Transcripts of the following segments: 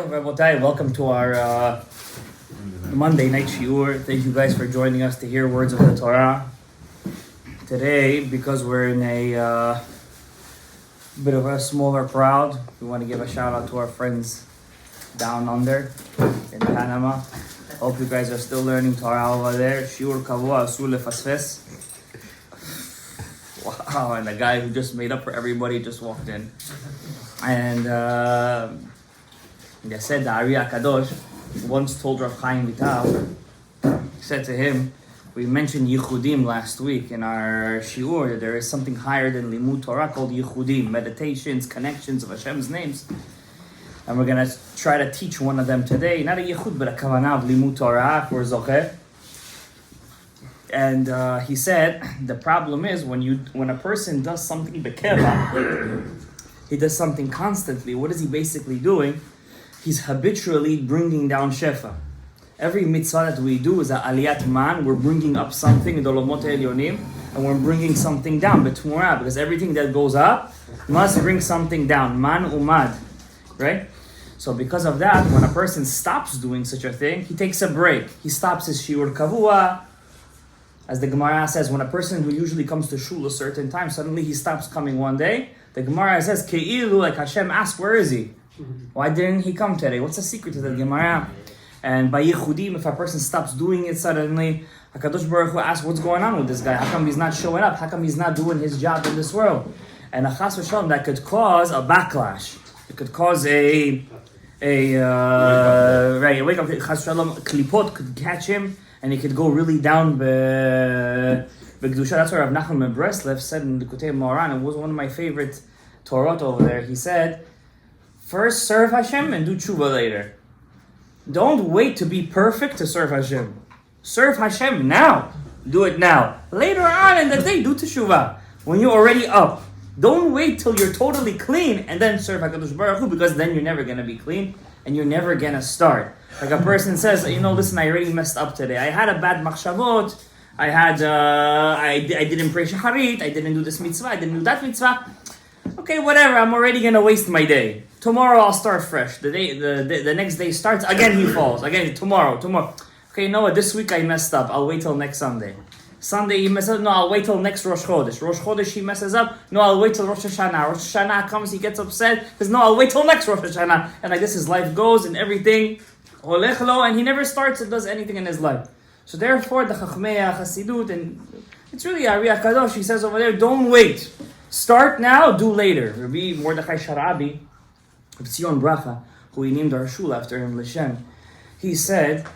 Rabotai, welcome to our Monday night shiur. Thank you guys for joining us to hear words of the Torah. Today, because we're in a bit of a smaller crowd, we want to give a shout out to our friends down under in Panama. Hope you guys are still learning Torah over there. Shiur kavua asul lefasfes. Wow, and the guy who just made up for everybody just walked in. And they said the Ari HaKadosh once told Rav Chaim Vital, he said to him, we mentioned Yichudim last week in our shiur, that there is something higher than Limud Torah called Yichudim, meditations, connections of Hashem's names. And we're going to try to teach one of them today, not a Yichud, but a Kavanah of Limud Torah for Zocher. And he said, the problem is when a person does something bekeva, he does something constantly, what is he basically doing? He's habitually bringing down shefa. Every mitzvah that we do is a aliyat man. We're bringing up something in the Olomot Elyonim, and we're bringing something down, betmura, because everything that goes up must bring something down. Man umad, right? So because of that, when a person stops doing such a thing, he takes a break. He stops his shiur kavua. As the Gemara says, when a person who usually comes to shul a certain time, suddenly he stops coming one day, the Gemara says, Ke'ilu, like Hashem asked, where is he? Why didn't he come today? What's the secret to the Gemara? And by Yichudim, if a person stops doing it suddenly, HaKadosh Baruch Hu asks, what's going on with this guy? How come he's not showing up? How come he's not doing his job in this world? And Chas v'shalom, that could cause a backlash. It could cause a wake up, Chas v'shalom, klipot could catch him, and he could go really down b'kedusha. That's why Rav Nachman ben Breslev said in the Kutei Moran, it was one of my favorite Torot over there. He said, first serve Hashem and do tshuva later. Don't wait to be perfect to serve Hashem. Serve Hashem now. Do it now. Later on in the day, do teshuvah. When you're already up. Don't wait till you're totally clean and then serve HaKadosh Baruch Hu, because then you're never going to be clean and you're never going to start. Like a person says, listen, I already messed up today. I had a bad machshavot. I didn't pray shacharit. I didn't do this mitzvah. I didn't do that mitzvah. Okay, whatever. I'm already gonna waste my day. Tomorrow I'll start fresh. The next day starts. Again he falls. Again tomorrow. Okay, you know what? This week I messed up. I'll wait till next Sunday. Sunday he messes up. No, I'll wait till next Rosh Chodesh. Rosh Chodesh he messes up. No, I'll wait till Rosh Hashanah. Rosh Hashanah comes, he gets upset because no, I'll wait till next Rosh Hashanah. And like this, his life goes and everything. And he never starts and does anything in his life. So therefore, the Chachmei Chasidut, and it's really Ari HaKadosh. He says over there, don't wait. Start now, do later. Rabbi Mordechai Sharabi, of Zion Bracha, who he named our shul after him, L'Shem, he said,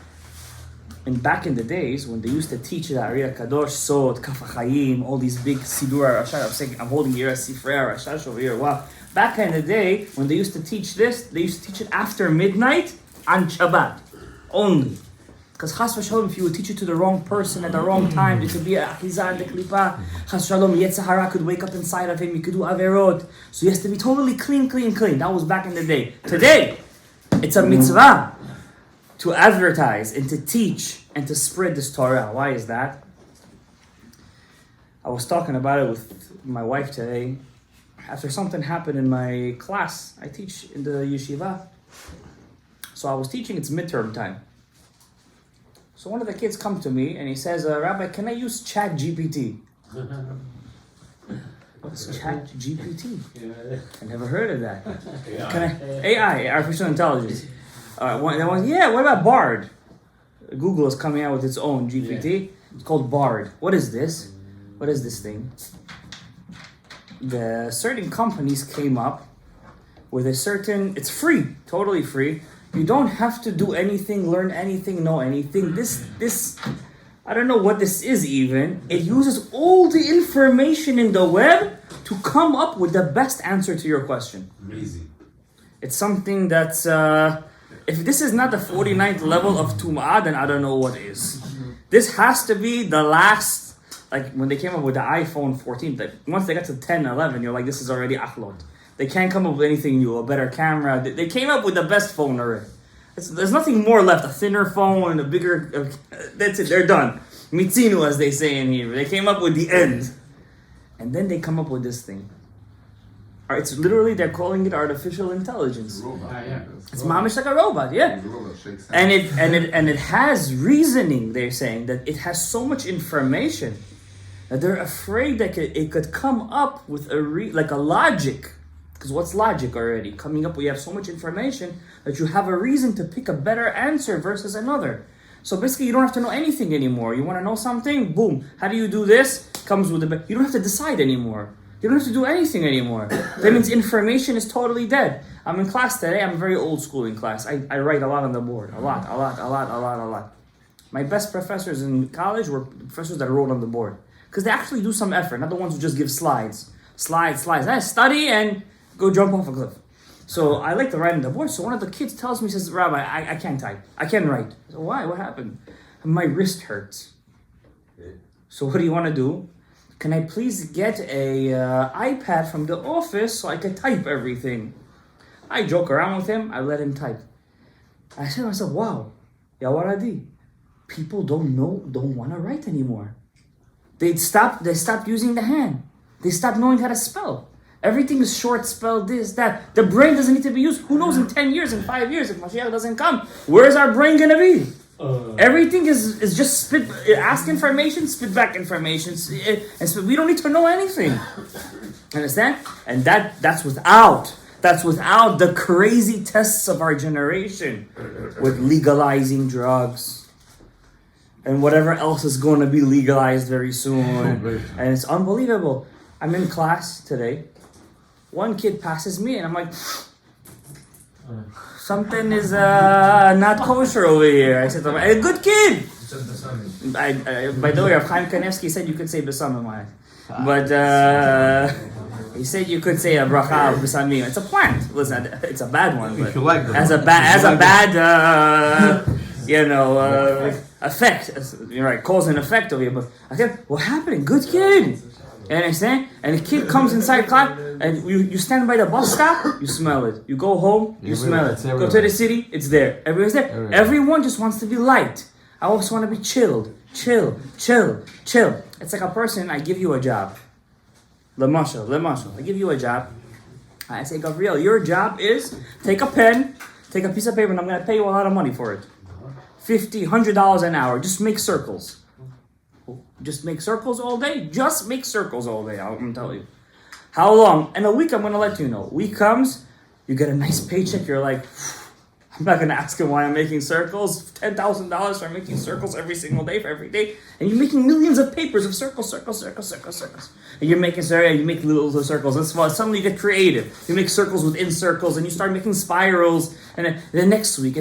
and back in the days when they used to teach the Ari HaKadosh, Sod, Kaf HaChaim, all these big Sidur HaRashash, I'm saying, I'm holding here a Sifrei HaRashash over here, wow. Back in the day, when they used to teach this, they used to teach it after midnight on Shabbat, only. Because Chas v'shalom, if you would teach it to the wrong person at the wrong time, it could be a achizah and the klipa. Chas v'shalom, Yetzer Hara could wake up inside of him, he could do averot. So he has to be totally clean. That was back in the day. Today, it's a mitzvah to advertise and to teach and to spread this Torah. Why is that? I was talking about it with my wife today. After something happened in my class, I teach in the yeshiva. So I was teaching, it's midterm time. So one of the kids come to me and he says, Rabbi, can I use Chat GPT? What's Chat GPT? I never heard of that. AI, artificial intelligence. What about Bard? Google is coming out with its own GPT. It's called Bard. What is this? What is this thing? The certain companies came up with it's free, totally free. You don't have to do anything, learn anything, know anything. This, I don't know what this is even. It uses all the information in the web to come up with the best answer to your question. Amazing. It's something that's, if this is not the 49th level of Tum'ah, then I don't know what is. This has to be the last, like when they came up with the iPhone 14, like once they got to 10, 11, you're like, this is already achlot. They can't come up with anything new, a better camera. They came up with the best phone already. There's nothing more left. A thinner phone, a bigger... that's it, they're done. Mitzinu, as they say in here. They came up with the end. And then they come up with this thing. It's literally, they're calling it artificial intelligence. It's mamish like a robot, yeah. And it has reasoning. They're saying that it has so much information that they're afraid that it could come up with like a logic. Because what's logic already? Coming up, we have so much information that you have a reason to pick a better answer versus another. So basically, you don't have to know anything anymore. You want to know something? Boom. How do you do this? Comes with you don't have to decide anymore. You don't have to do anything anymore. That means information is totally dead. I'm in class today. I'm very old school in class. I write a lot on the board. A lot. My best professors in college were professors that wrote on the board. Because they actually do some effort, not the ones who just give slides. Slides. I study and go jump off a cliff. So I like to write on the board. So one of the kids tells me, says, Rabbi, I can't type. I can't write. I said, why? What happened? My wrist hurts. So what do you want to do? Can I please get a iPad from the office so I can type everything? I joke around with him. I let him type. I said to myself, wow, Yawaradi, people don't want to write anymore. They stopped using the hand. They stopped knowing how to spell. Everything is short spelled, this, that. The brain doesn't need to be used. Who knows in 10 years, in 5 years, if Mashiach doesn't come, where's our brain going to be? Everything is just spit. Ask information, spit back information. And we don't need to know anything. Understand? And that's without the crazy tests of our generation with legalizing drugs and whatever else is going to be legalized very soon. And it's unbelievable. I'm in class today. One kid passes me and I'm like, something is not kosher over here. I said to him, a good kid. By the way, Rav Chaim Kanevsky said you could say besamim. But he said you could say a bracha of besamim. It's a plant. Listen, it's a bad one. But as a bad effect. You're right, cause and effect over here. But I said, what happened? Good kid. You understand? And the kid comes inside class, and you stand by the bus stop, you smell it. You go home, you smell it. Go to the city, it's there. Everyone's there. Everyone just wants to be light. I always want to be chilled. Chill. It's like a person, I give you a job. Lemashal. I give you a job. I say, Gabriel, your job is take a pen, take a piece of paper, and I'm going to pay you a lot of money for it. $50, $100 an hour. Just make circles. Just make circles all day? Just make circles all day, I'm going to tell you. How long? In a week, I'm going to let you know. Week comes, you get a nice paycheck, you're like, I'm not going to ask him why I'm making circles. $10,000 for making circles every single day, for every day. And you're making millions of papers of circles. And you're making, you make little circles. And suddenly you get creative. You make circles within circles, and you start making spirals. And then the next week.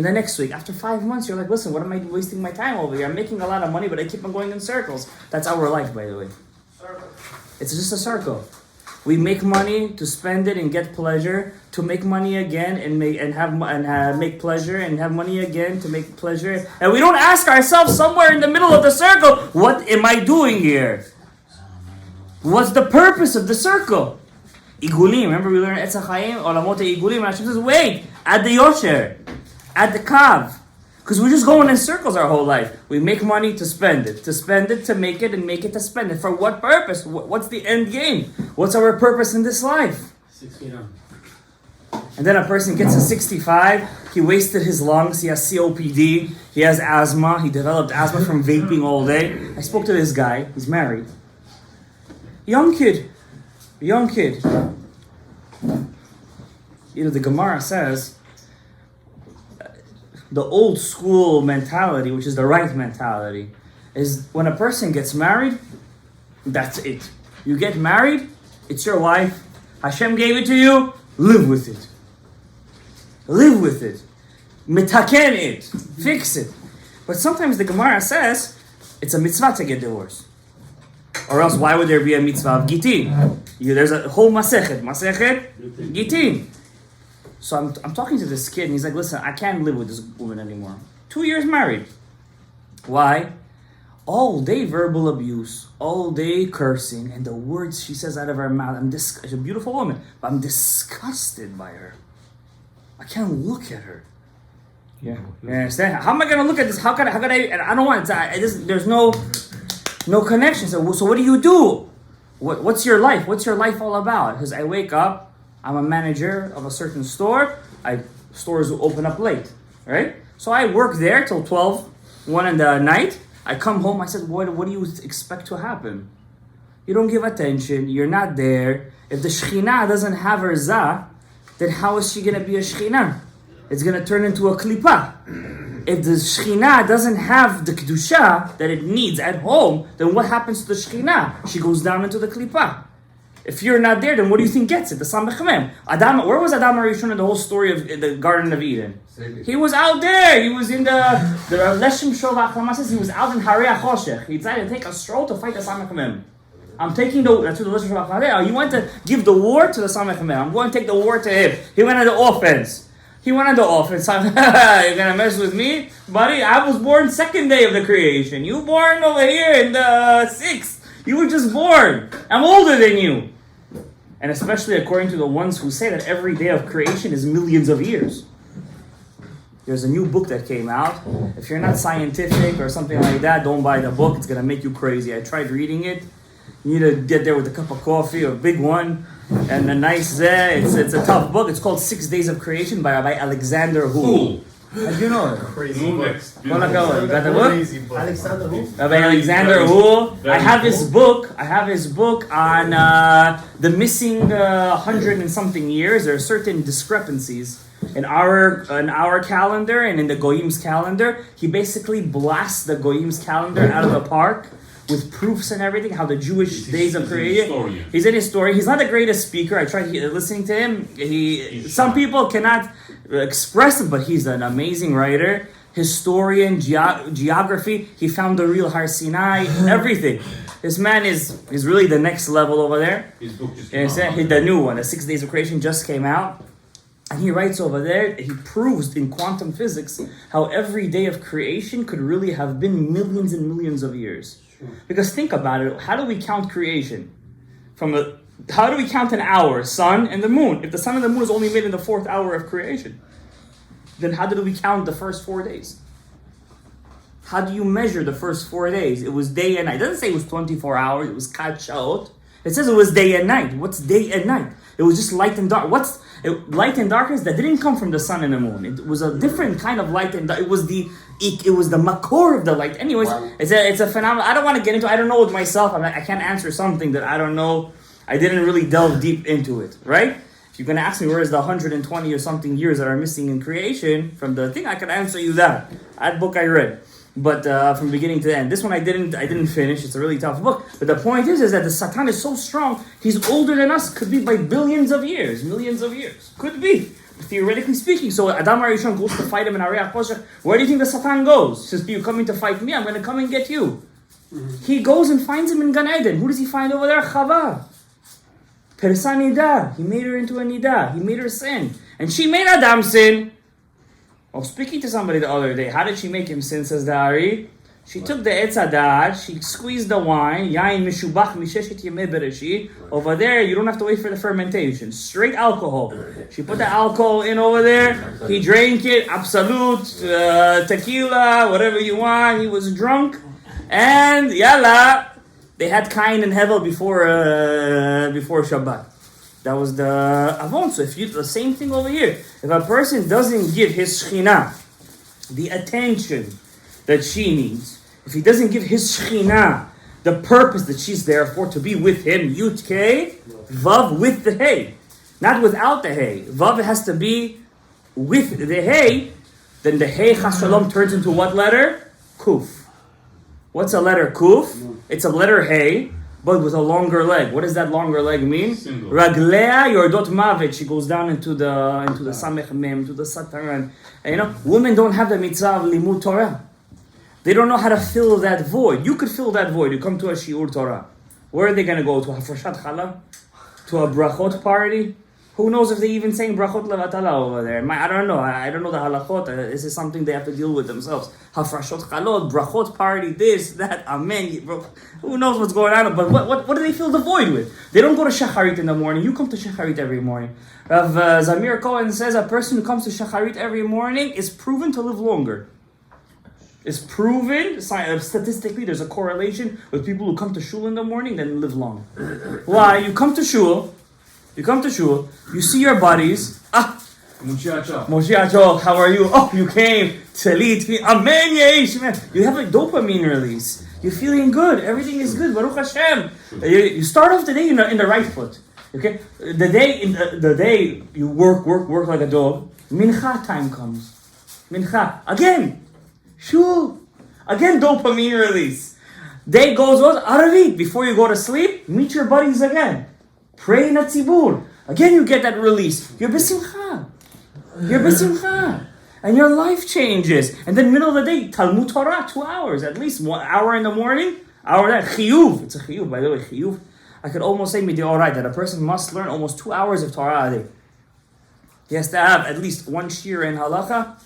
After 5 months, you're like, listen, what am I wasting my time over here? I'm making a lot of money, but I keep on going in circles. That's our life, by the way. It's just a circle. We make money to spend it and get pleasure, to make money again and make pleasure, and have money again to make pleasure. And we don't ask ourselves somewhere in the middle of the circle, what am I doing here? What's the purpose of the circle? Igulim, remember we learned Etz HaChaim, Olamot HaIgulim, and Hashem says, wait, add the Yosher, add the Kav. Because we're just going in circles our whole life. We make money to spend it, to make it, and make it to spend it. For what purpose? What's the end game? What's our purpose in this life? 69. And then a person gets to 65, he wasted his lungs, he has COPD, he has asthma, he developed asthma from vaping all day. I spoke to this guy, he's married. Young kid. The Gemara says, the old school mentality, which is the right mentality, is when a person gets married, that's it. You get married, it's your life. Hashem gave it to you, live with it. Mitaken it. Fix it. But sometimes the Gemara says, it's a mitzvah to get divorced. Or else why would there be a mitzvah of gitin? There's a whole masechet gitin. So I'm talking to this kid, and he's like, listen, I can't live with this woman anymore. 2 years married. Why? All day verbal abuse, all day cursing, and the words she says out of her mouth. She's a beautiful woman, but I'm disgusted by her. I can't look at her. Yeah. You understand? How am I going to look at this? How could I, and I don't want to, there's no connection. So what do you do? What's your life? What's your life all about? Because I wake up, I'm a manager of a certain store. Stores will open up late, right? So I work there till 12, 1 in the night. I come home, I said, what do you expect to happen? You don't give attention, you're not there. If the Shekhinah doesn't have her Zah, then how is she going to be a Shekhinah? It's going to turn into a Klippa. If the Shekhinah doesn't have the Kedusha that it needs at home, then what happens to the Shekhinah? She goes down into the Klippa. If you're not there, then what do you think gets it? The Samech Adam. Where was Adam Arishon in the whole story of the Garden of Eden? He was out there. He was in the Leshem Shov HaChlama says he was out in Harei HaChoshech. He decided to take a stroll to fight the Samech. I'm taking that's what the Leshem Shov HaChlama. He went to give the war to the Samech. I'm going to take the war to him. He went on the offense. You're gonna mess with me? Buddy, I was born second day of the creation. You born over here in the 6th. You were just born. I'm older than you. And especially according to the ones who say that every day of creation is millions of years. There's a new book that came out. If you're not scientific or something like that, don't buy the book. It's gonna make you crazy. I tried reading it. You need to get there with a cup of coffee, a big one. And a nice, it's a tough book. It's called 6 Days of Creation by Rabbi Alexander Hu. How do you know it? Crazy book. You got the book? Crazy book. Alexander Hu? Rabbi Alexander Hu. I have his book on the missing 100 and something years. There are certain discrepancies in our calendar and in the Goyim's calendar. He basically blasts the Goyim's calendar out of the park with proofs and everything, how the Jewish days are created. He's an historian. He's not the greatest speaker. I tried listening to him. Some people cannot express him, but he's an amazing writer, historian, geography. He found the real Har Sinai, everything. This man is really the next level over there. His book just came out. The new one, the 6 Days of Creation, just came out. And he writes over there, he proves in quantum physics how every day of creation could really have been millions and millions of years. Because think about it, how do we count creation? How do we count an hour? Sun and the moon. If the sun and the moon is only made in the 4th hour of creation, then how did we count the first 4 days? How do you measure the first 4 days? It was day and night. It doesn't say it was 24 hours, it was kat shaot. It says it was day and night. What's day and night? It was just light and dark. Light and darkness that didn't come from the sun and the moon. It was a different kind of light and dark. It was the makor of the light. Anyways, wow. It's a phenomenon. I don't want to get into it. I don't know it myself. I can't answer something that I don't know. I didn't really delve deep into it, right? If you're going to ask me where is the 120 or something years that are missing in creation from the thing, I can answer you that. That book I read. But from beginning to the end. This one I didn't finish. It's a really tough book. But the point is that the Satan is so strong, he's older than us, could be by billions of years, millions of years. Could be, theoretically speaking. So Adam Arishon goes to fight him in Harei HaChoshech. Where do you think the Satan goes? He says, you're coming to fight me, I'm going to come and get you. Mm-hmm. He goes and finds him in Gan Eden. Who does he find over there? Chava. Persa Nida. He made her into a Nida. He made her sin. And she made Adam sin. I was speaking to somebody the other day. How did she make him sin, says the Ari? She took the Etz Hadad, she squeezed the wine, Yain Mishubach Misheshet Yemei Bereshit. Over there, you don't have to wait for the fermentation. Straight alcohol. She put the alcohol in over there. He drank it, absolute, tequila, whatever you want. He was drunk. And, yalla, they had Cain and Hevel before Shabbat. That was the Avon. So the same thing over here. If a person doesn't give his Shekhinah the attention that she needs, if he doesn't give his Shekhinah the purpose that she's there for, to be with him, Yud Kei, Vav with the Hey, not without the Hey. Vav has to be with the Hey. Then the Hey Chas Shalom turns into what letter? Kuf. What's a letter Kuf? It's a letter Hey, but with a longer leg. What does that longer leg mean? Raglea yordot mavet. She goes down into the samech mem, to the satan. And women don't have the mitzvah of limud Torah. They don't know how to fill that void. You could fill that void. You come to a shiur Torah. Where are they going to go? To a hafrashat challah? To a brachot party? Who knows if they even saying brachot levatala over there? I don't know. I don't know the halachot. This is something they have to deal with themselves. Hafrashot chalot, brachot party, this, that, amen. Who knows what's going on? But what do they fill the void with? They don't go to shacharit in the morning. You come to shacharit every morning. Rav Zamir Cohen says a person who comes to shacharit every morning is proven to live longer. It's proven, statistically, there's a correlation with people who come to shul in the morning than live long. Why? You come to shul, You come to shul, you see your buddies. Moshiach, how are you? Oh, you came. Talit, amen, yesh, man. You have a dopamine release. You're feeling good. Everything is good. Baruch Hashem. You start off the day in the right foot. Okay, the day you work like a dog. Mincha time comes. Mincha again. Shul again. Dopamine release. Day goes on. Aravi. Before you go to sleep, meet your buddies again. Pray in a tzibur. Again, you get that release. You're besimcha. And your life changes. And then middle of the day, Talmud Torah, 2 hours. At least 1 hour in the morning, hour that. Chiyuv. It's a chiyuv, by the way, chiyuv. I could almost say mideoraita, that a person must learn almost 2 hours of Torah a day. He has to have at least 1 shir in halacha,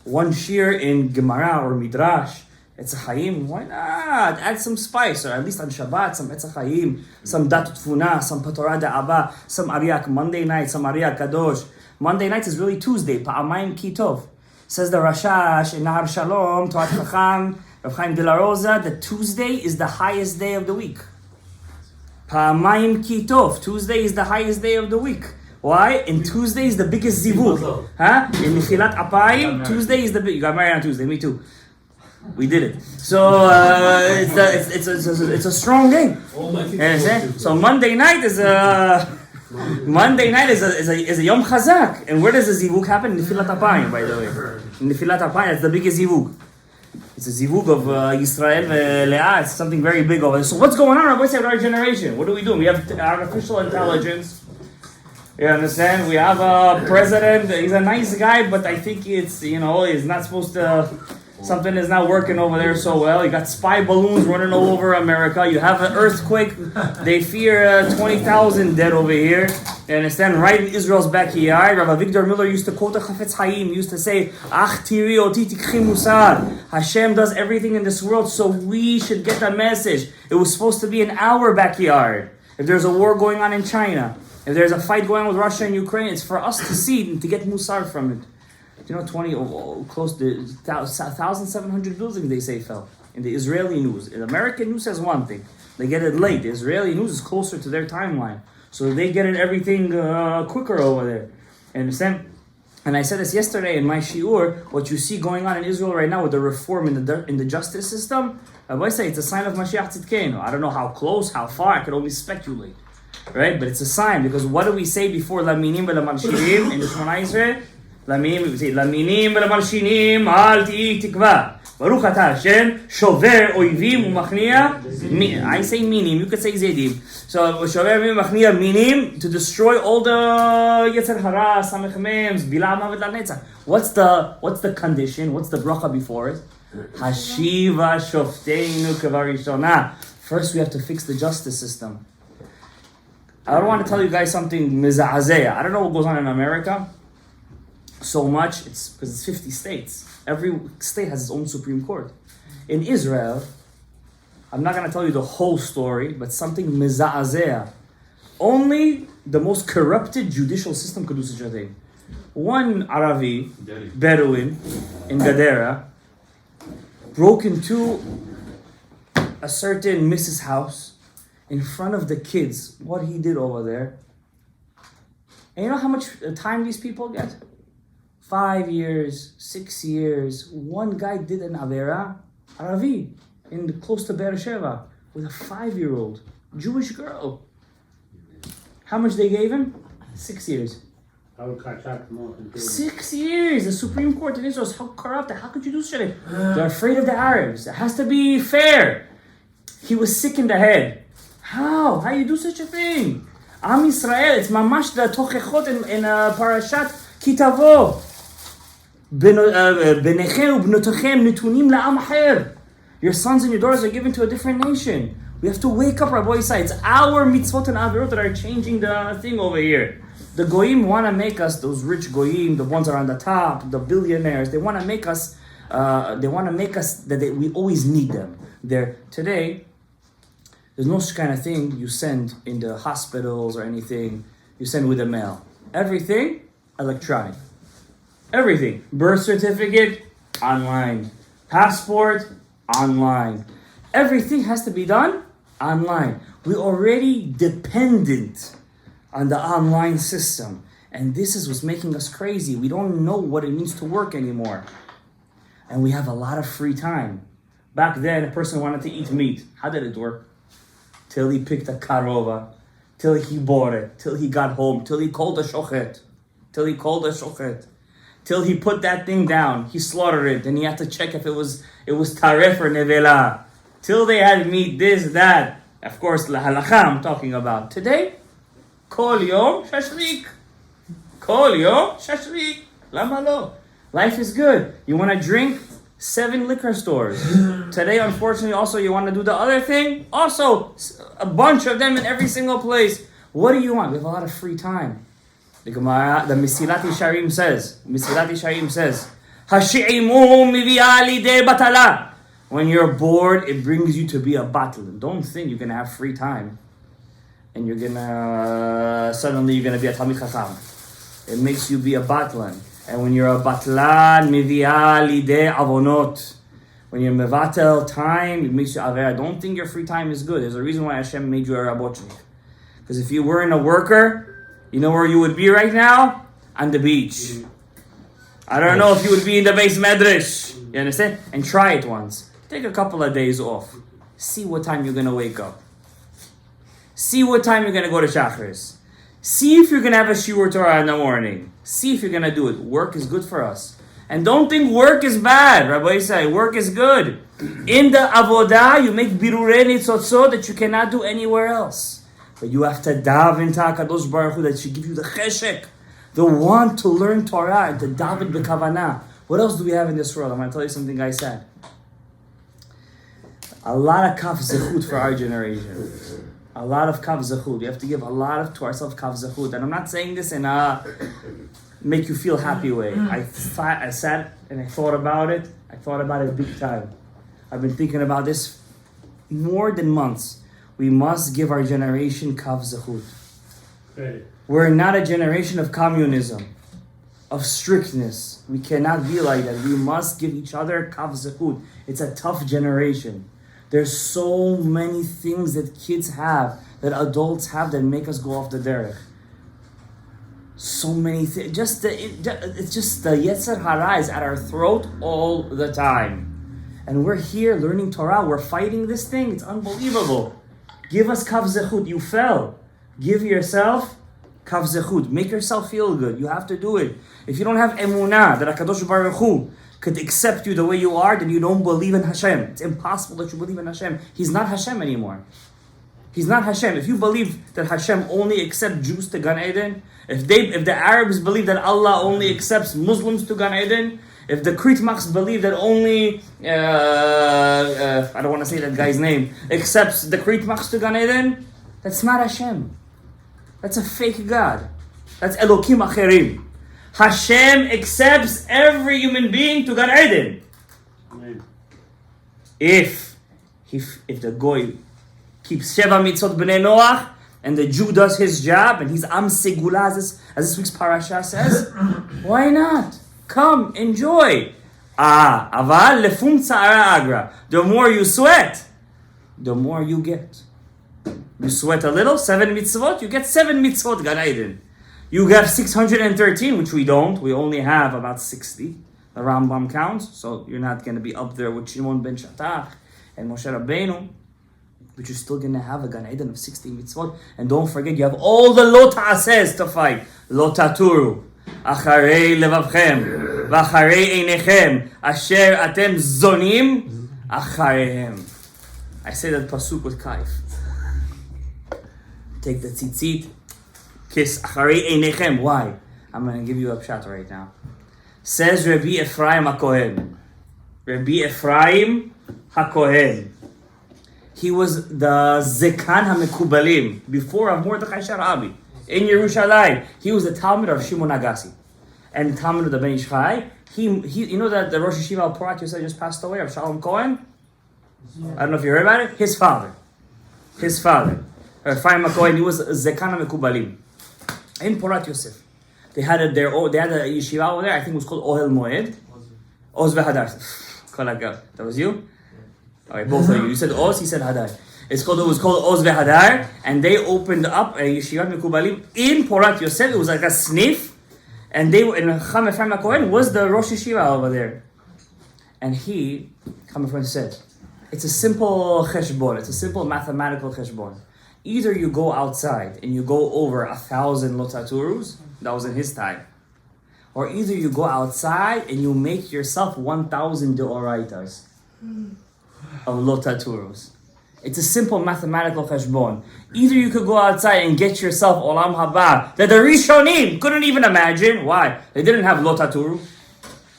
1 shir in Gemara or Midrash. Etz Chaim, why not? Add some spice, or at least on Shabbat, some Etz Chaim, some Dat Tfuna, some Torah Da'aba, some Ariyak Monday night, some Ariyak Kadosh. Monday night is really Tuesday, Pa'amayim Kitov. Says the Rashash in Nahar Shalom, Torah Chacham, Rav Chaim de la Rosa, that Tuesday is the highest day of the week. Pa'amayim Kitov. Tuesday is the highest day of the week. Why? And Tuesday is the biggest zivug. In Nichilat Apayim, Tuesday is the big. You got married on Tuesday, me too. We did it. So it's a strong day. So Monday night is a Yom Chazak. And where does the zivug happen? In Nichilat Apayim, by the way. In Nichilat Apayim, that's the biggest zivug. It's a zivug of Yisrael Leah. It's something very big over there. So what's going on, Rabbi, with our generation? What are we doing? We have artificial intelligence. You understand? We have a president. He's a nice guy, but I think he's not supposed to. Something is not working over there so well. You got spy balloons running all over America. You have an earthquake. They fear 20,000 dead over here. You understand? Right in Israel's backyard. Rabbi Victor Miller used to quote the Chafetz Chaim. He used to say, Ach tiri oti tikchi musar. Hashem does everything in this world, so we should get the message. It was supposed to be in our backyard. If there's a war going on in China, if there's a fight going on with Russia and Ukraine, it's for us to see and to get musar from it. You know, close to 1,700 buildings, they say, fell. In the Israeli news. The American news says one thing. They get it late. The Israeli news is closer to their timeline. So they get it everything quicker over there. Understand? And I said this yesterday in my shiur. What you see going on in Israel right now with the reform in the justice system, I say it's a sign of Mashiach Tzidkeinu. I don't know how close, how far. I could only speculate. Right? But it's a sign. Because what do we say before Laminim v'Lamalshinim in the Shemona Israel? למינים ולמלשינים אל תהי תקווה. ברוך אתה השם, שובר אויבים ומכניע. I say minim, you could say zedim. So שובר אויבים ומכניע minim, to destroy all the יצר הרע, סמך מם, בילה מוות לנצח. What's the condition? What's the bracha before it? השיבה שופטינו כבראשונה. First we have to fix the justice system. I don't want to tell you guys something miza'azeh. I don't know what goes on in America so much. It's because it's 50 states. Every state has its own Supreme Court. In Israel, I'm not going to tell you the whole story, but something miza'azeh. Only the most corrupted judicial system could do such a thing. One Arabi, Bedouin, in Gadara, broke into a certain Mrs. house in front of the kids. What he did over there. And you know how much time these people get? 5 years, 6 years. One guy did an Avera, Arabi, close to Beersheba, with a 5-year-old Jewish girl. How much they gave him? 6 years. 6 years! The Supreme Court in Israel is so corrupt. How could you do such a thing? They're afraid of the Arabs. It has to be fair. He was sick in the head. How you do such a thing? Am Yisrael, it's mamash the tochechot in Parashat Kitavo. Your sons and your daughters are given to a different nation. We have to wake up, Rabbi Yisai. It's our mitzvot and avirot that are changing the thing over here. The goyim want to make us, those rich goyim, the ones that are on the top, the billionaires, they want to make us that we always need them. Today, there's no kind of thing you send in the hospitals or anything, you send with the mail. Everything, electronic. Everything. Birth certificate, online. Passport, online. Everything has to be done online. We're already dependent on the online system. And this is what's making us crazy. We don't know what it means to work anymore. And we have a lot of free time. Back then, a person wanted to eat meat. How did it work? Till he picked a karova, till he bought it, till he got home, till he called a shochet, till he put that thing down. He slaughtered it, and he had to check if it was taref or nevela. Till they had meat, this, that. Of course, la halakha I'm talking about. Today, kol yom shashlik. Kol yom shashlik. Lama lo. Life is good. You want to drink? 7 liquor stores. Today, unfortunately, also you want to do the other thing? Also, a bunch of them in every single place. What do you want? We have a lot of free time. The Gemara, the Mesilat Yesharim says, Hashi'imu mivi'a lidei batala. When you're bored, it brings you to be a batal. Don't think you're going to have free time and you're going to, suddenly you're going to be a Talmid Chacham. It makes you be a batlan. And when you're a batlan, mivi'a lidei avonot. When you're mevatel time, it makes you avera. Don't think your free time is good. There's a reason why Hashem made you a rabochnik. Because if you weren't a worker, you know where you would be right now? On the beach. I don't know if you would be in the base medrash. You understand? And try it once. Take a couple of days off. See what time you're going to wake up. See what time you're going to go to Shacharis. See if you're going to have a shiur Torah in the morning. See if you're going to do it. Work is good for us. And don't think work is bad. Rabbi say work is good. In the avodah, you make birurei nitzotzot that you cannot do anywhere else. But you have to daven to HaKadosh Baruch Hu that should give you the cheshek, the want to learn Torah and to daven b'kavanah. What else do we have in this world? I'm going to tell you something I said. A lot of kaf zechut for our generation. A lot of kaf zechut. We have to give a lot to ourselves kaf zechut. And I'm not saying this in a make you feel happy way. I sat and I thought about it. I thought about it big time. I've been thinking about this more than months. We must give our generation kaf zechut. We're not a generation of communism, of strictness. We cannot be like that. We must give each other kaf zechut. It's a tough generation. There's so many things that kids have, that adults have, that make us go off the derech. So many things. It's just the Yetzer Hara is at our throat all the time. And we're here learning Torah. We're fighting this thing. It's unbelievable. Give us kaf zechut. You fell. Give yourself kaf zechut. Make yourself feel good. You have to do it. If you don't have emunah that HaKadosh Baruch Hu could accept you the way you are, then you don't believe in Hashem. It's impossible that you believe in Hashem. He's not Hashem anymore. He's not Hashem. If you believe that Hashem only accepts Jews to Gan Eden, if the Arabs believe that Allah only accepts Muslims to Gan Eden, if the Kritmachs believe that only, I don't want to say that guy's name, accepts the Kritmachs to Gan Eden, that's not Hashem. That's a fake God. That's Elokim Acherim. Hashem accepts every human being to Gan Eden. Amen. If the Goy keeps Sheva Mitzvot B'nei Noach, and the Jew does his job, and he's Am Segula, as this week's parasha says, why not? Come, enjoy. Aval lefum tzara agra. The more you sweat, the more you get. You sweat a little, 7 mitzvot, you get 7 mitzvot Gan Eden. You have 613, which we don't. We only have about 60. The Rambam counts, so you're not going to be up there with Shimon ben Shattach and Moshe Rabbeinu, but you're still going to have a Gan Eden of 60 mitzvot. And don't forget, you have all the lo ta'aseh to fight. Lo taturu, acharei levavchem, v'acharei einechem, asher atem zonim, achareihem. I say that pasuk with kaif. Take the tzitzit, kiss acharei einechem. Why? I'm going to give you a pshat right now. Says Rabbi Ephraim HaKohen. Rabbi Ephraim HaKohen. He was the Zekan HaMekubalim before of Mordechai Sharabi in Yerushalayim. He was the Talmud of Shimon Agassi and the Talmud of the Ben Ish Chai. He, you know that the Rosh Yeshiva al Porat Yosef just passed away, Rav Shalom Cohen? Yeah. I don't know if you heard about it. His father. Ephraim HaKohen. He was Zekan HaMekubalim in Porat Yosef. They had a yeshiva over there. I think it was called Ohel Moed. Oz v'Hadar. That was you? All right, both of you. You said Oz, he said Hadar. It was called Oz veHadar, and they opened up a Yeshivat Mekubalim in Porat Yosef. It was like a sniff, and Cham Ephraim HaKohen was the Rosh Yeshiva over there. And Cham Ephraim said, it's a simple cheshbon, it's a simple mathematical cheshbon. Either you go outside and you go over 1,000 lotaturus, that was in his time, or either you go outside and you make yourself 1,000 deoraitas of lotaturus. It's a simple mathematical cheshbon. Either you could go outside and get yourself olam haba that the Rishonim couldn't even imagine. Why? They didn't have lotaturu.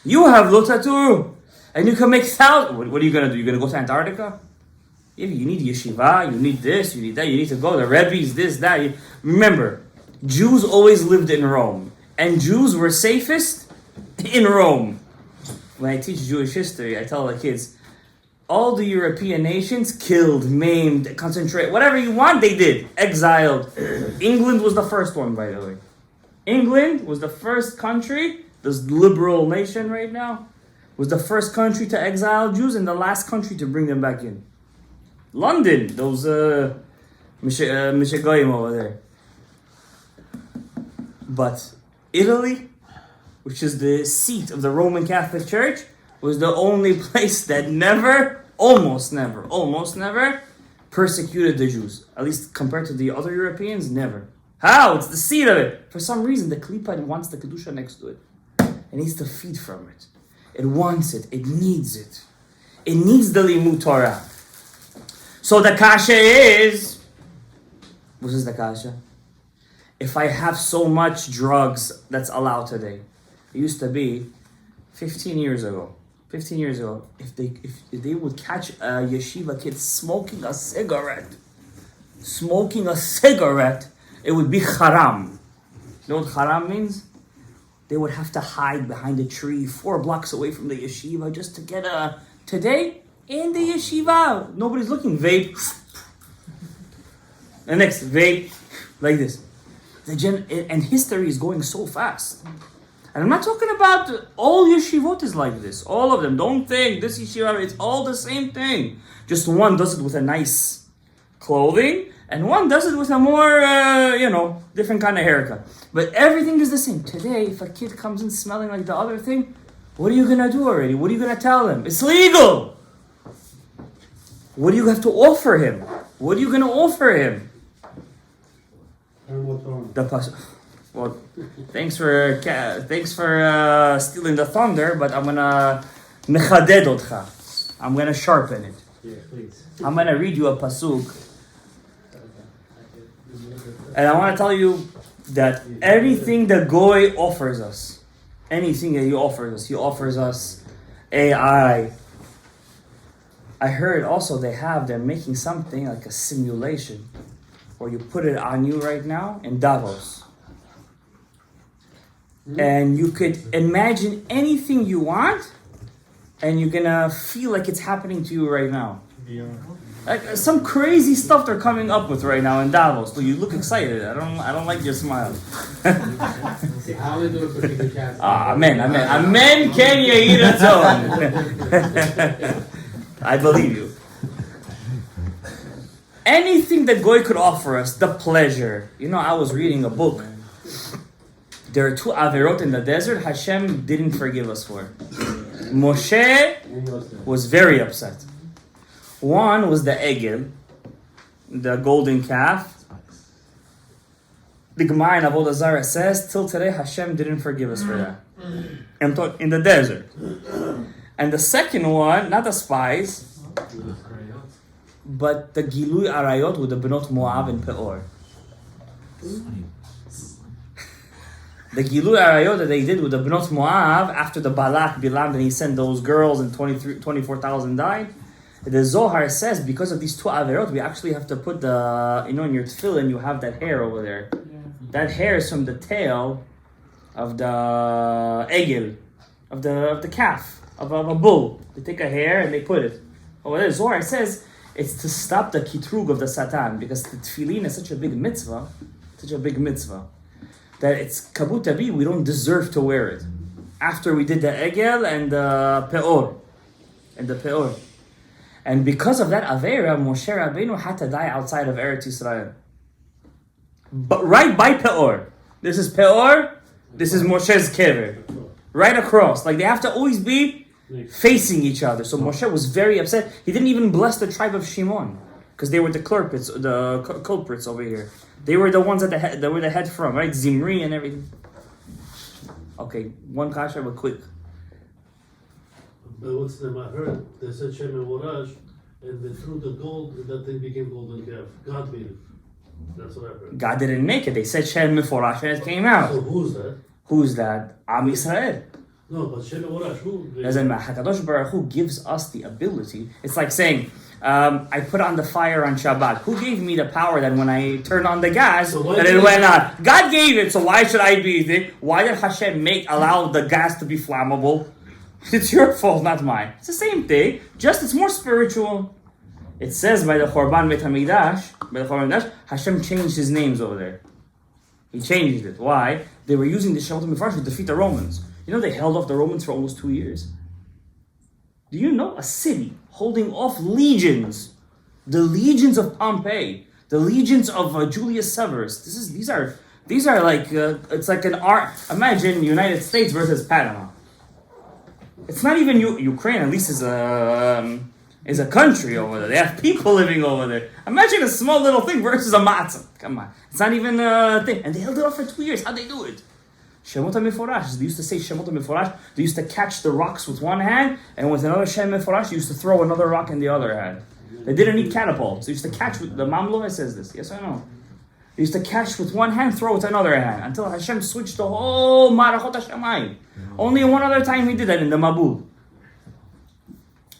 You have lotaturu. And you can make thousands. What are you going to do? You're going to go to Antarctica? You need yeshiva, you need this, you need that, you need to go. The Rebbe's, this, that. Remember, Jews always lived in Rome. And Jews were safest in Rome. When I teach Jewish history, I tell the kids, all the European nations killed, maimed, concentrated, whatever you want, they did. Exiled. England was the first one, by the way. England was the first country, this liberal nation right now, was the first country to exile Jews and the last country to bring them back in. London, those Mishigoyim over there. But Italy, which is the seat of the Roman Catholic Church, was the only place that almost never persecuted the Jews. At least compared to the other Europeans, never. How? It's the seat of it. For some reason, the Klippa wants the Kedusha next to it. It needs to feed from it. It wants it. It needs it. It needs the Limud Torah. So the kasha is... What is the kasha? If I have so much drugs that's allowed today. It used to be 15 years ago. If they would catch a yeshiva kid smoking a cigarette, it would be haram. You know what haram means? They would have to hide behind a tree 4 blocks away from the yeshiva just to get a... Today, in the yeshiva, nobody's looking. Vape. The next, vape. Like this. And history is going so fast. And I'm not talking about all yeshivot is like this. All of them. Don't think this yeshiva, it's all the same thing. Just one does it with a nice clothing, and one does it with a more, different kind of haircut. But everything is the same. Today, if a kid comes in smelling like the other thing, what are you going to do already? What are you going to tell him? It's legal! What do you have to offer him? What are you going to offer him? The pasuk. Well, thanks for stealing the thunder, but I'm gonna mechaded otcha. I'm gonna sharpen it. Yeah, please. I'm gonna read you a pasuk, and I want to tell you that anything that Goy offers us, anything that he offers us AI. I heard also they're making something like a simulation, where you put it on you right now in Davos. And you could imagine anything you want, and you're gonna feel like it's happening to you right now. Like some crazy stuff they're coming up with right now in Davos. So you look excited. I don't like your smile. Amen. Ken Yehi Ratzon. I believe you. Anything that Goy could offer us, the pleasure. I was reading a book. There are 2 averot in the desert Hashem didn't forgive us for. Moshe was very upset. One was the egel, the golden calf. The Gemara in Avodah Zarah says, till today Hashem didn't forgive us for that. In the desert. And the second one, not the spies, but the Gilui Arayot with the Benot Moab and Peor. The Gilui Arayot that they did with the Benot Moab after the Balak, Bilam, and he sent those girls and 24,000 died. The Zohar says because of these 2 averot, we actually have to put in your tefillin, you have that hair over there. Yeah. That hair is from the tail of the egel, of the calf, of a bull. They take a hair and they put it. The Zohar says it's to stop the kitrug of the Satan, because the tefillin is such a big mitzvah, that it's kabutabi, we don't deserve to wear it. After we did the egel and the peor. And because of that Avera, Moshe Rabbeinu had to die outside of Eretz Yisrael. But right by Peor. This is Peor, this is Moshe's Kever. Right across. Like they have to always be facing each other. So Moshe was very upset. He didn't even bless the tribe of Shimon. Because they were the culprits over here. They were the ones that were the head from, right? Zimri and everything. Okay, one kasha, but quick. But what's the name? I heard they said Shem and Warash, and they threw the gold, and that thing became golden calf. God made it. That's what I heard. God didn't make it. They said Shem Meforash and it came out. So who's that? Who's that? Am Yisrael. No, but Shem and Warash, who? Doesn't matter. HaKadosh Baruch Hu gives us the ability. It's like saying, I put on the fire on Shabbat. Who gave me the power that when I turned on the gas, that it went on? God gave it, so why should I be it? Why did Hashem allow the gas to be flammable? It's your fault, not mine. It's the same thing, just it's more spiritual. It says by the Chorban Beit HaMikdash, Hashem changed his names over there. He changed it. Why? They were using the Shabbat Mefarsh to defeat the Romans. You know they held off the Romans for almost 2 years. Do you know a city holding off legions, the legions of Pompey, the legions of Julius Severus? These are like it's like an art. Imagine United States versus Panama. It's not even Ukraine. At least is a country over there. They have people living over there. Imagine a small little thing versus a matzah. Come on, it's not even a thing. And they held it off for 2 years. How'd they do it? Shemot HaMeforash. They used to say Shemot HaMeforash. They used to catch the rocks with one hand, and with another Shem Meforash, they used to throw another rock in the other hand. They didn't need catapults. They used to catch with the Mamlo says this. Yes or no? They used to catch with one hand, throw with another hand, until Hashem switched the whole Marachot HaShamayim. Only one other time he did that in the Mabul.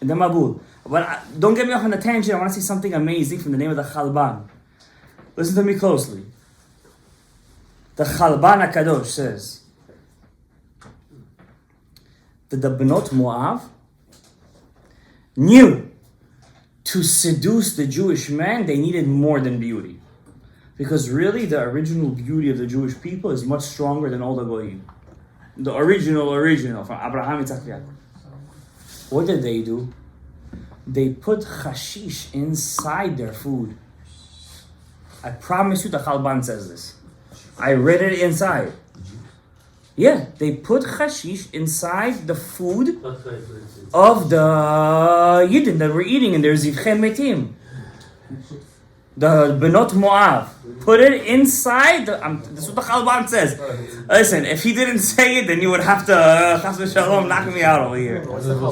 In the Mabul. But don't get me off on a tangent. I want to say something amazing from the name of the Chalban. Listen to me closely. The Chalban HaKadosh says that the Benot Moab knew to seduce the Jewish man, they needed more than beauty. Because really, the original beauty of the Jewish people is much stronger than all the Goyim. The original from Abraham, Yitzhak, Yaakov. What did they do? They put hashish inside their food. I promise you the Chalban says this. I read it inside. Yeah, they put hashish inside the food of the Yidden that were eating in their Zivchei Metim. The Benot Moab. Put it inside. That's what the Chalban says. Listen, if he didn't say it, then you would have to Chas Shalom knock me out over here.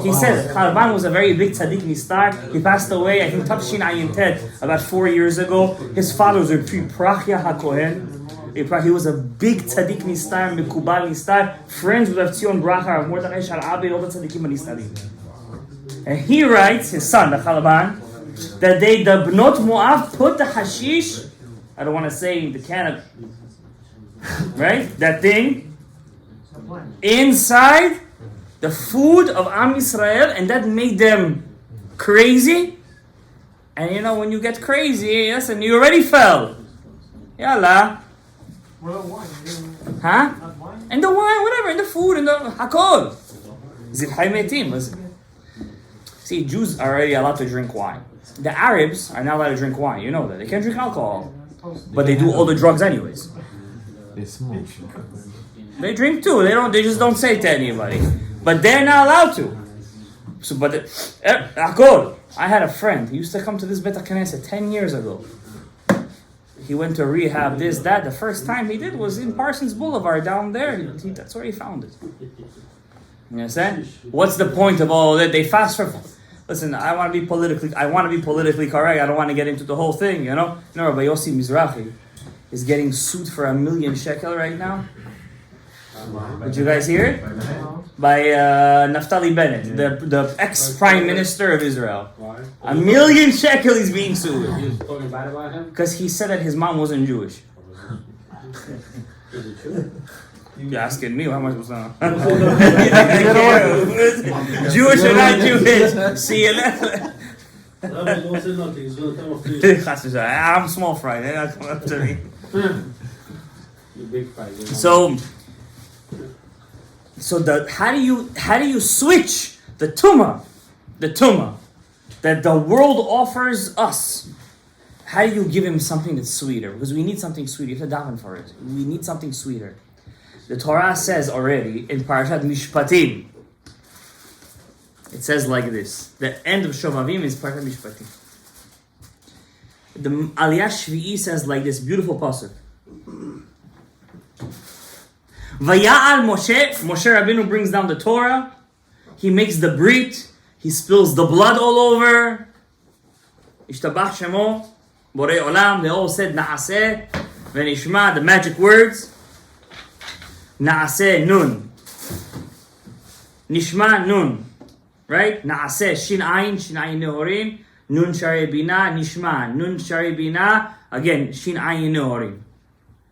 He said Chalban was a very big tzaddik nistar. He passed away, I think, Tafshin Ayin Tet, about 4 years ago. His father was a Prachya HaKohen. He was a big tzaddik nistar, Mekubal nistar, friends with Rav Tzion Bracha, Rav Mordechai Sharabi, all the tzaddikim nistarim. And he writes, his son, the Chalban, that the Bnot Moab put the hashish, I don't want to say the cannabis, right? That thing, inside the food of Am Yisrael, and that made them crazy. And you know, when you get crazy, listen, you already fell. Yalla. Huh? And the wine, whatever, and the food, and the hakol. Zivchei Metim, listen. See, Jews are already allowed to drink wine. The Arabs are not allowed to drink wine. You know that. They can't drink alcohol. But they do all the drugs anyways. They smoke. They drink too. They just don't say it to anybody. But they're not allowed to. So, but hakol. I had a friend. He used to come to this Bet HaKnesset 10 years ago. He went to rehab, this, that. The first time he did was in Parsons Boulevard down there. That's where he found it. You understand? What's the point of all that? They fast for... Listen, I want to be politically correct. I don't want to get into the whole thing, you know? You know, Rabbi Yossi Mizrahi is getting sued for $1 million shekel right now. Did you guys hear it? By Naftali Bennett, the ex-prime minister of Israel. Why? $1 million shekel is being sued. He was talking bad about him? Because he said that his mom wasn't Jewish. Is it true? You're asking me, how much was that? Jewish or not Jewish? See you later. Rabbi, don't say nothing. He's going to come after you. I'm small fry. They're not coming after me. You big fry. So how do you switch the tumah that the world offers us. How do you give him something that's sweeter? Because we need something sweeter. You have to daven for it. We need something sweeter. The Torah says already in Parashat Mishpatim, it says like this. The end of Shovavim is Parashat Mishpatim. The Aliyah Shvi'i says like this beautiful pasuk. Vaya'al Moshe Rabbeinu brings down the Torah. He makes the brit. He spills the blood all over. Ishtabach Shemo, Borei Olam. They all said Na'aseh, Venishma, the magic words. Na'aseh Nun. Nishma Nun. Right? Na'aseh Shin Ayin Nehorim. Nun Shari Bina, Nishma. Nun Shari Bina. Again, Shin Ayin Nehorim.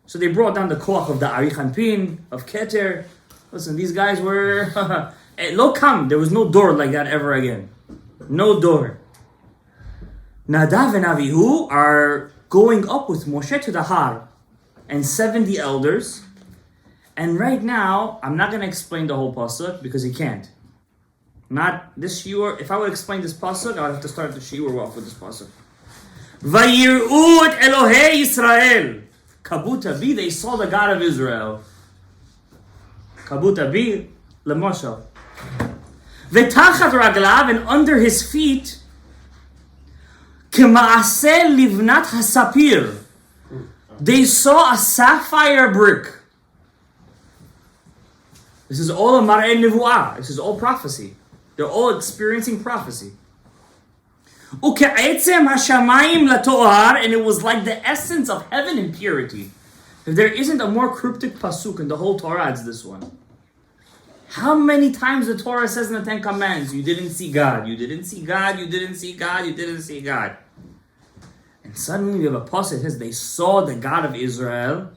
So they brought down the koach of the Arich Anpin, of Keter. Listen, these guys were... Lo kam, there was no door like that ever again. No door. Nadav and Avihu are going up with Moshe to the Har and 70 elders. And right now, I'm not going to explain the whole pasuk because he can't. Not this shiur. If I would explain this pasuk, I would have to start the shiur off with this pasuk. Vayir'u et Elohei Yisrael. Kabuta bi, they saw the God of Israel. Kabuta bi, lemosha. V'tachat raglav, and under his feet, k'ma'aseh livnat hasapir. They saw a sapphire brick. This is all a mar'eh nevuah. This is all prophecy. They're all experiencing prophecy. Uke'etzem hashamayim lato'ar, and it was like the essence of heaven in purity. If there isn't a more cryptic pasuk in the whole Torah, it's this one. How many times the Torah says in the Ten Commandments, you didn't see God, you didn't see God, you didn't see God, you didn't see God. And suddenly we have a pasuk that says they saw the God of Israel.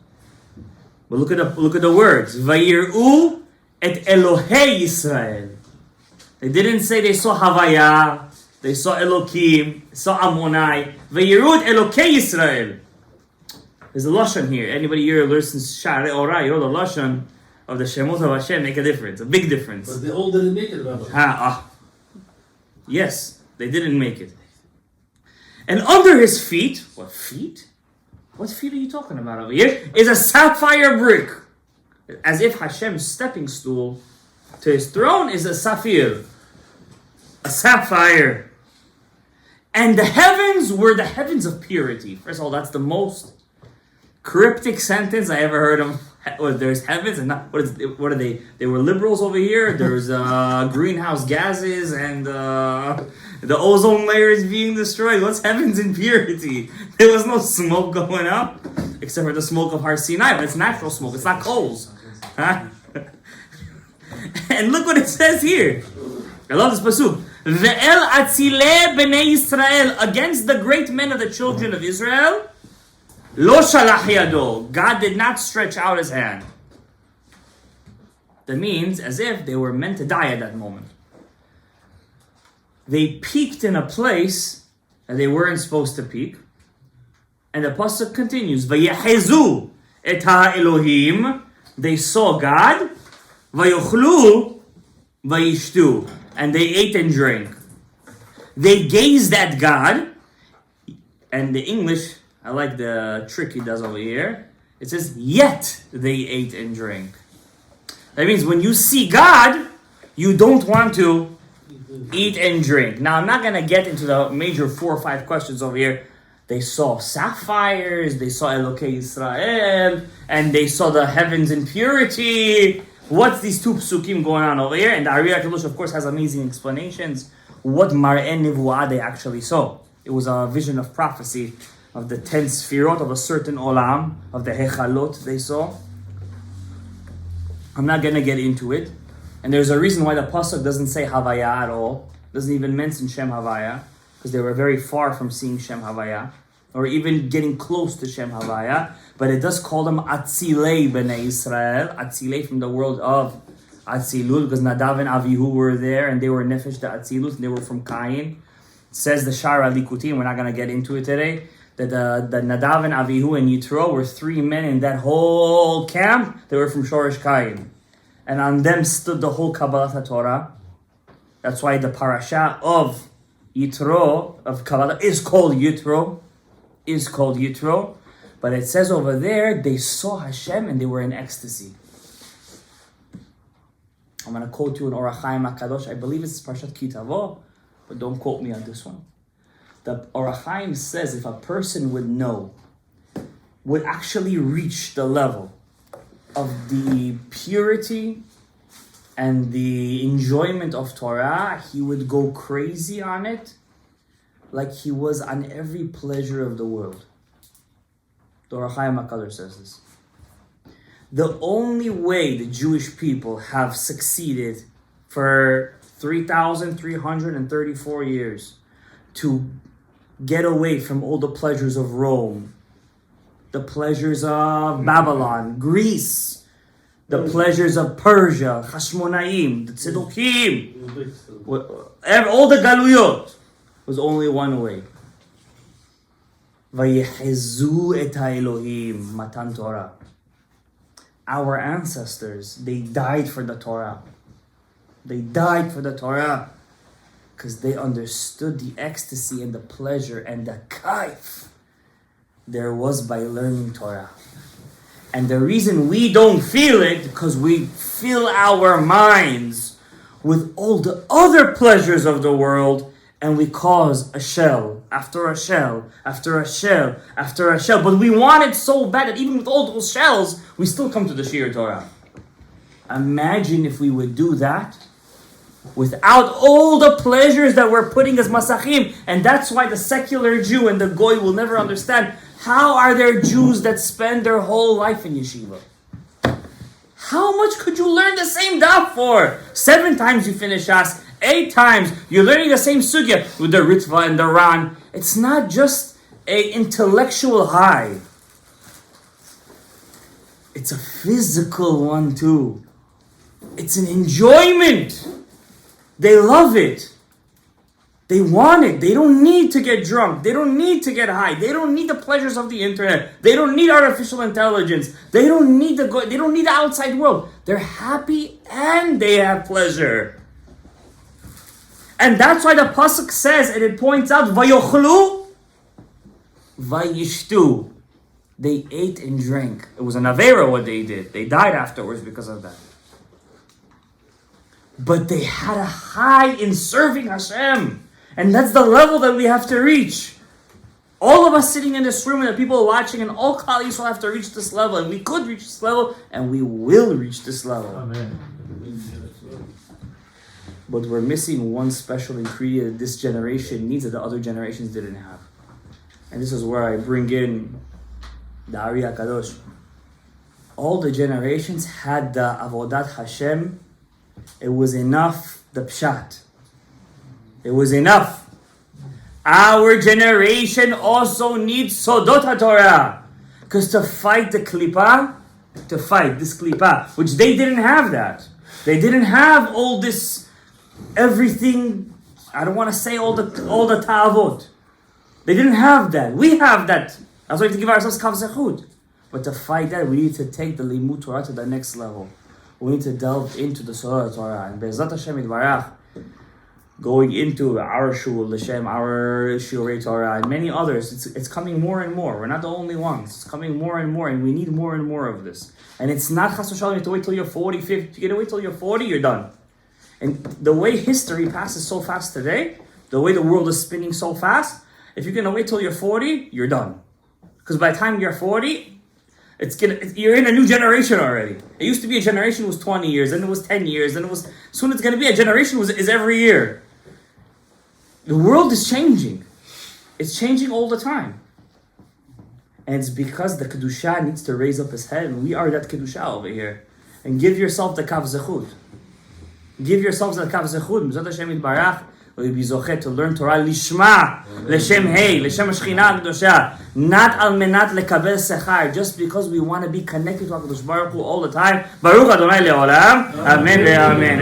But look at the words. Vayir'u et Elohei Yisrael. They didn't say they saw Havaya, they saw Elokim, saw Ammonai. Vayir'u et Elokei Yisrael. There's a lashon here. Anybody here listens Sha'arei Orah, you know the lashon of the Shemot of Hashem make a difference, a big difference. But they all didn't make it, Rabbi. Yes, they didn't make it. And under his feet, what feet? What feet are you talking about over here? Is a sapphire brick. As if Hashem's stepping stool to his throne is a sapphire. A sapphire. And the heavens were the heavens of purity. First of all, that's the most cryptic sentence I ever heard of. There's heavens and not, what are they? They were liberals over here. There's greenhouse gases and the ozone layer is being destroyed. What's heavens in purity? There was no smoke going up, except for the smoke of Har Sinai, but it's natural smoke. It's not coals. Huh? And look what it says here. I love this pasuk. Ve'el atzile b'nei Yisrael, against the great men of the children of Israel. Lo shalach yado. God did not stretch out his hand. That means as if they were meant to die at that moment. They peaked in a place that they weren't supposed to peak. And the pasuk continues. Vayehezu et ha-Elohim. They saw God. Vayochlu vayishtu. And they ate and drank. They gazed at God. And the English, I like the trick he does over here. It says, yet they ate and drank. That means when you see God, you don't want to eat and drink. Now, I'm not going to get into the major 4 or 5 questions over here. They saw sapphires, they saw Elokei Yisrael, and they saw the heavens in purity. What's these 2 psukim going on over here? And the Ari HaKadosh, of course, has amazing explanations. What Mar'eh Nevuah they actually saw. It was a vision of prophecy of the 10 sfirot of a certain olam, of the hechalot they saw. I'm not going to get into it. And there's a reason why the pasuk doesn't say Havaya at all. Doesn't even mention Shem Havaya. Because they were very far from seeing Shem Havaya. Or even getting close to Shem Havaya. But it does call them Atzilei B'nai Yisrael. Atzilei from the world of Atzilut. Because Nadav and Avihu were there. And they were Nefesh the Atzilut. And they were from Cain. It says the Shara Likutim. We're not going to get into it today. That the Nadav and Avihu and Yitro were 3 men in that whole camp. They were from Shoresh Cain. And on them stood the whole Kabbalah Torah. That's why the parasha of Yitro of Kabbalah is called Yitro, but it says over there they saw Hashem and they were in ecstasy. I'm going to quote you in Orach Chaim HaKadosh. I believe it's Parshat Ki Tavo, but don't quote me on this one. The Orach Chaim says if a person would actually reach the level of the purity and the enjoyment of Torah, he would go crazy on it like he was on every pleasure of the world. The Orach Chaim HaKadosh says this. The only way the Jewish people have succeeded for 3,334 years to get away from all the pleasures of Rome, the pleasures of Babylon, Greece, the pleasures of Persia, Hashmonaim, the Tzedukim, all the Galuyot, was only one way. Vayechezu et ha'Elohim, Matan Torah. Our ancestors, they died for the Torah. Because they understood the ecstasy and the pleasure and the kaif there was by learning Torah. And the reason we don't feel it, because we fill our minds with all the other pleasures of the world, and we cause a shell after a shell after a shell after a shell. But we want it so bad that even with all those shells, we still come to the Shir Torah. Imagine if we would do that without all the pleasures that we're putting as masachim. And that's why the secular Jew and the Goy will never understand. How are there Jews that spend their whole life in yeshiva? How much could you learn the same daf for? 7 times you finish Shas, 8 times you're learning the same sugya with the Ritva and the Ran. It's not just an intellectual high. It's a physical one too. It's an enjoyment. They love it. They want it. They don't need to get drunk. They don't need to get high. They don't need the pleasures of the internet. They don't need artificial intelligence. They don't need the outside world. They're happy and they have pleasure. And that's why the pasuk says, and it points out, Vayochlu, Vayishtu. They ate and drank. It was an avera what they did. They died afterwards because of that. But they had a high in serving Hashem. And that's the level that we have to reach. All of us sitting in this room and the people watching and all Klal Yisrael have to reach this level. And we could reach this level and we will reach this level. Amen. But we're missing one special ingredient that this generation needs that the other generations didn't have. And this is where I bring in the Ari HaKadosh. All the generations had the Avodat Hashem. It was enough, the Pshat. It was enough. Our generation also needs Sodot HaTorah. Because to fight the Klippa, this Klippa, which they didn't have that. They didn't have all this, everything, I don't want to say all the ta'avot. They didn't have that. We have that. That's why we have to give ourselves kav zechut. But to fight that, we need to take the limud Torah to the next level. We need to delve into the Torah. And Be'ezrat Hashem Yitbarach, going into our Shul, L'Shem, our Shiurei Torah, and many others, it's coming more and more. We're not the only ones. It's coming more and more, and we need more and more of this. And it's not chas v'shalom, you have to wait till you're 40, 50. If you get to wait till you're 40, you're done. And the way history passes so fast today, the way the world is spinning so fast, if you're going to wait till you're 40, you're done. Because by the time you're 40, you're in a new generation already. It used to be a generation was 20 years, then it was 10 years, then it was, soon it's going to be a generation is every year. The world is changing. It's changing all the time. And it's because the Kedusha needs to raise up his head, and we are that Kedusha over here. And give yourself the Kav Zechut. Give yourselves the Kav Zechut. Mizot Hashem Yitbarach, will be zochet to learn Torah Lishma, L'Shem Hei, L'Shem Shechina Kedusha. Not al menat lekabel sechar, just because we want to be connected to HaKadosh Baruch Hu all the time. Baruch Adonai Le'olam. Amen ve'amen.